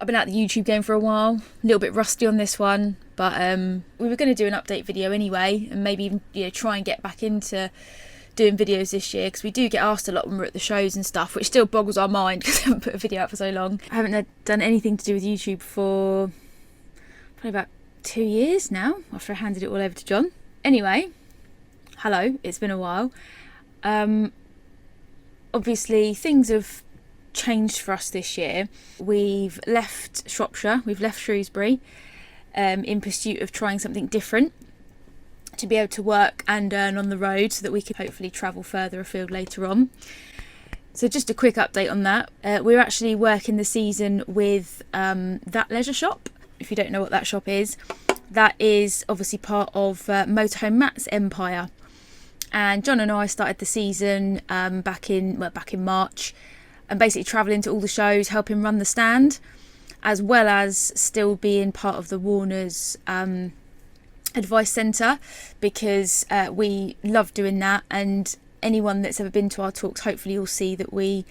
I've been out the YouTube game for a while, a little bit rusty on this one, but we were going to do an update video anyway, and maybe even try and get back into doing videos this year, because we do get asked a lot when we're at the shows and stuff, which still boggles our mind because I haven't put a video out for so long. I haven't done anything to do with YouTube for probably about 2 years now, after I handed it all over to John. Anyway, hello, it's been a while. Obviously things have changed for us this year. We've left Shropshire, we've left Shrewsbury in pursuit of trying something different, to be able to work and earn on the road so that we could hopefully travel further afield later on. So just a quick update on that. We're actually working the season with That Leisure Shop. If you don't know what that shop is, that is obviously part of Motorhome Matt's empire. And John and I started the season back in March, and basically travelling to all the shows, helping run the stand, as well as still being part of the Warner's advice centre, because we love doing that, and anyone that's ever been to our talks hopefully you'll see that we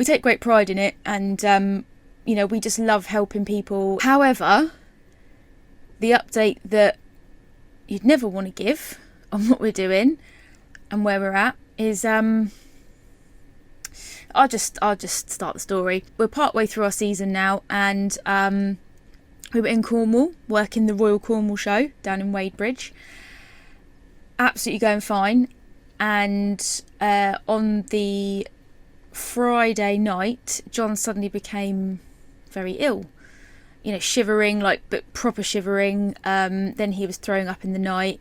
take great pride in it, and we just love helping people. However, the update that you'd never want to give on what we're doing and where we're at is I'll just start the story. We're part way through our season now, and we were in Cornwall working the Royal Cornwall show down in Wadebridge. Absolutely going fine. And on the Friday night, John suddenly became very ill. Shivering, but proper shivering. Then he was throwing up in the night.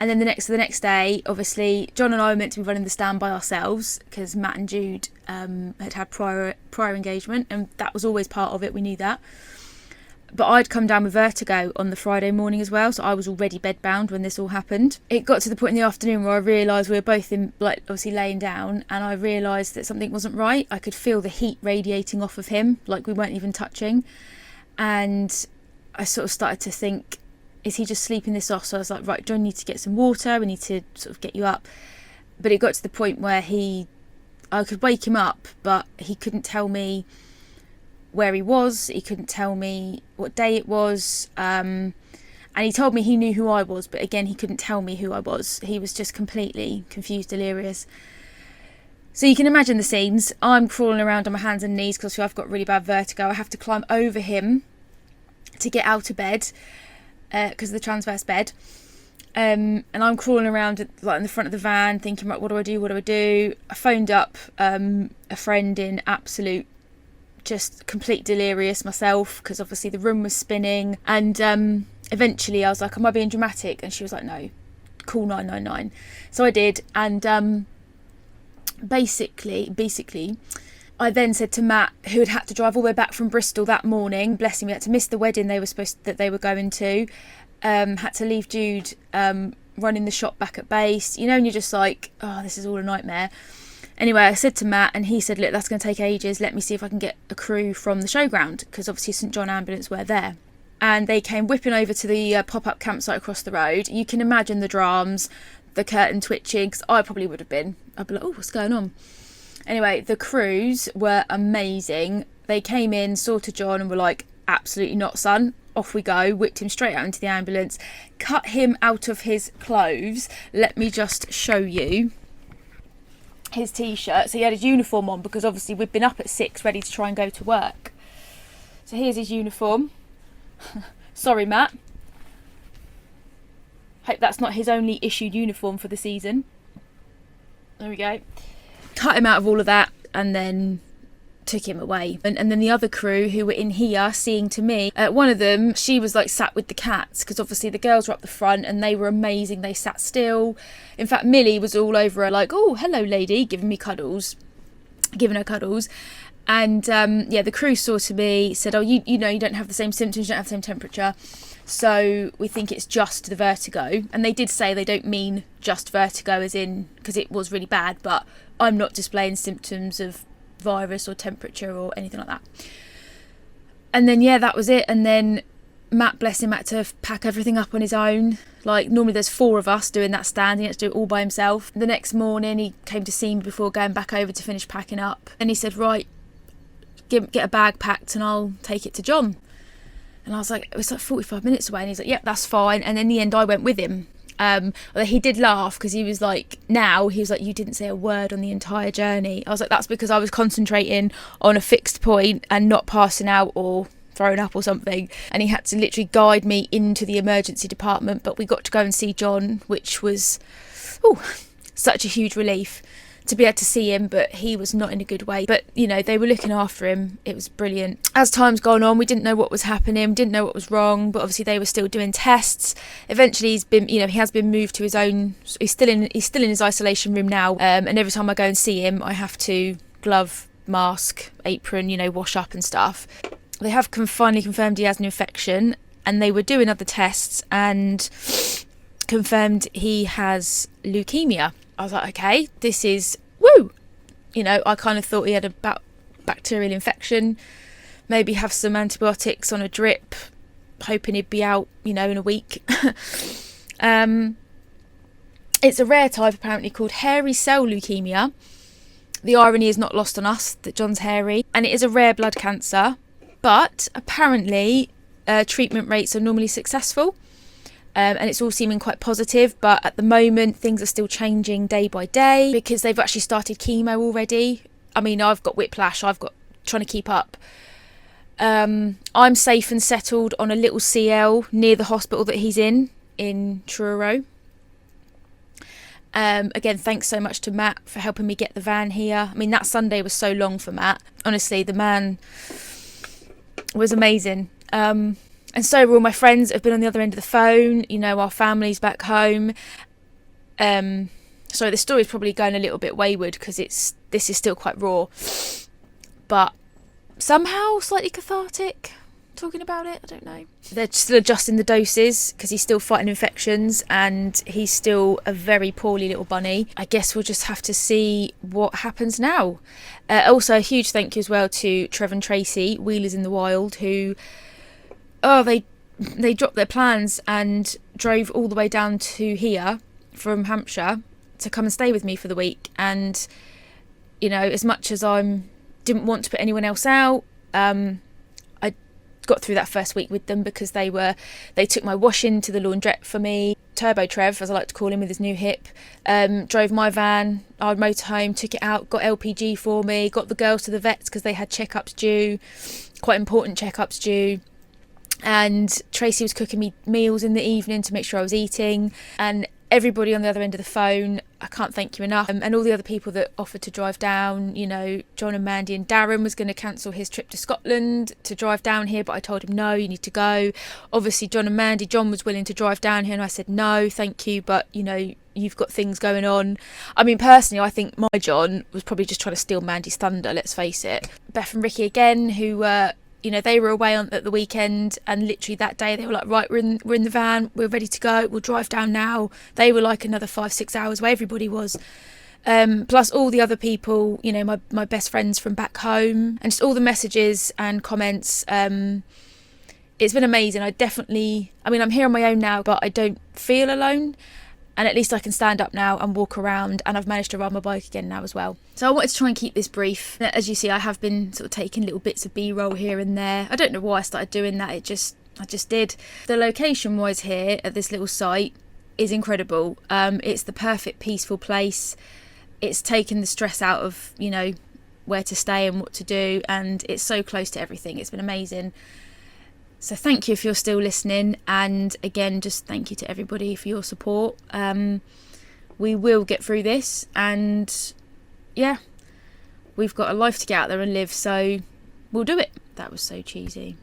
And then the next day, obviously, John and I were meant to be running the stand by ourselves, because Matt and Jude had prior engagement, and that was always part of it. We knew that. But I'd come down with vertigo on the Friday morning as well, so I was already bedbound when this all happened. It got to the point in the afternoon where I realised we were both obviously laying down, and I realised that something wasn't right. I could feel the heat radiating off of him, like we weren't even touching. And I sort of started to think, is he just sleeping this off? So I was like, right, John, need to get some water, we need to sort of get you up. But it got to the point where I could wake him up, but he couldn't tell me where he was, he couldn't tell me what day it was, and he told me he knew who I was, but again, he couldn't tell me who I was. He was just completely confused, delirious. So you can imagine the scenes. I'm crawling around on my hands and knees because I've got really bad vertigo. I have to climb over him to get out of bed, because of the transverse bed, and I'm crawling around in the front of the van thinking, right, what do I do? I phoned up a friend in absolute just complete delirious myself, because obviously the room was spinning, and eventually I was like, am I being dramatic? And she was like, no, call 999. So I did, and basically I then said to Matt, who had to drive all the way back from Bristol that morning, bless him, we had to miss the wedding they were going to, had to leave Jude running the shop back at base, and you're just like, oh, this is all a nightmare. Anyway, I said to Matt, and he said, look, that's going to take ages, let me see if I can get a crew from the showground, because obviously St John Ambulance were there. And they came whipping over to the pop-up campsite across the road. You can imagine the drams, the curtain twitching, 'cause I probably would have been. I'd be like, oh, what's going on? Anyway, the crews were amazing. They came in, saw to John, and were like, absolutely not, son. Off we go. Whipped him straight out into the ambulance. Cut him out of his clothes. Let me just show you his t-shirt. So he had his uniform on, because obviously we'd been up at 6 ready to try and go to work. So here's his uniform. Sorry, Matt. Hope that's not his only issued uniform for the season. There we go. Cut him out of all of that, and then took him away. And then the other crew who were in here seeing to me, one of them, she was like sat with the cats, because obviously the girls were up the front and they were amazing. They sat still. In fact, Millie was all over her like, oh, hello lady, giving her cuddles. And the crew saw to me, said, oh, you don't have the same symptoms, you don't have the same temperature, so we think it's just the vertigo. And they did say they don't mean just vertigo as in, because it was really bad, but I'm not displaying symptoms of virus or temperature or anything like that. And then that was it. And then Matt, bless him, had to pack everything up on his own. Like, normally there's 4 of us doing that stand, he had to do it all by himself. The next morning he came to see me before going back over to finish packing up, and he said, right, get a bag packed and I'll take it to John. And I was like, it was like 45 minutes away. And he's like, yeah, that's fine. And in the end, I went with him. Although he did laugh because he was like, you didn't say a word on the entire journey. I was like, that's because I was concentrating on a fixed point and not passing out or throwing up or something. And he had to literally guide me into the emergency department. But we got to go and see John, which was such a huge relief to be able to see him, but he was not in a good way. But, you know, they were looking after him. It was brilliant. As time's gone on, we didn't know what was happening, didn't know what was wrong, but obviously they were still doing tests. Eventually he has been moved to his own, he's still in his isolation room now. And every time I go and see him, I have to glove, mask, apron, you know, wash up and stuff. They have finally confirmed he has an infection, and they were doing other tests and confirmed he has leukemia. I was like, okay, this is woo. You know, I kind of thought he had a bacterial infection, maybe have some antibiotics on a drip, hoping he'd be out, you know, in a week. It's a rare type apparently called hairy cell leukemia. The irony is not lost on us that John's hairy, and it is a rare blood cancer, but apparently treatment rates are normally successful. And it's all seeming quite positive, but at the moment things are still changing day by day because they've actually started chemo already. I mean, I've got whiplash, trying to keep up. I'm safe and settled on a little CL near the hospital that he's in Truro. Again, thanks so much to Matt for helping me get the van here. I mean, that Sunday was so long for Matt. Honestly, the man was amazing. And so were all my friends that have been on the other end of the phone, you know, our families back home. So the story's probably going a little bit wayward because this is still quite raw, but somehow slightly cathartic talking about it. I don't know. They're still adjusting the doses because he's still fighting infections and he's still a very poorly little bunny. I guess we'll just have to see what happens now. Also, a huge thank you as well to Trev and Tracy, Wheelers in the Wild, who... they dropped their plans and drove all the way down to here from Hampshire to come and stay with me for the week. And, you know, as much as I didn't want to put anyone else out, I got through that first week with them because they took my washing to the laundrette for me. Turbo Trev, as I like to call him with his new hip, drove my van, our motorhome, took it out, got LPG for me, got the girls to the vets because they had checkups due, quite important checkups due. And Tracy was cooking me meals in the evening to make sure I was eating, and everybody on the other end of the phone, I can't thank you enough. And all the other people that offered to drive down, you know, John and Mandy and Darren was going to cancel his trip to Scotland to drive down here, but I told him no, you need to go. Obviously John was willing to drive down here, and I said no, thank you, but you know, you've got things going on. I mean, personally, I think my John was probably just trying to steal Mandy's thunder, let's face it. Beth and Ricky again, who you know, they were away at the weekend, and literally that day they were like, right, we're in the van, we're ready to go, we'll drive down now. They were like another 5-6 hours away, everybody was. Plus all the other people, you know, my best friends from back home, and just all the messages and comments. It's been amazing. I'm here on my own now, but I don't feel alone. And at least I can stand up now and walk around, and I've managed to ride my bike again now as well. So I wanted to try and keep this brief. As you see, I have been sort of taking little bits of B-roll here and there. I don't know why I started doing that. I just did. The location-wise here at this little site is incredible. It's the perfect peaceful place. It's taken the stress out of, you know, where to stay and what to do, and it's so close to everything. It's been amazing. So thank you if you're still listening, and again, just thank you to everybody for your support. We will get through this, and yeah, we've got a life to get out there and live, so we'll do it. That was so cheesy.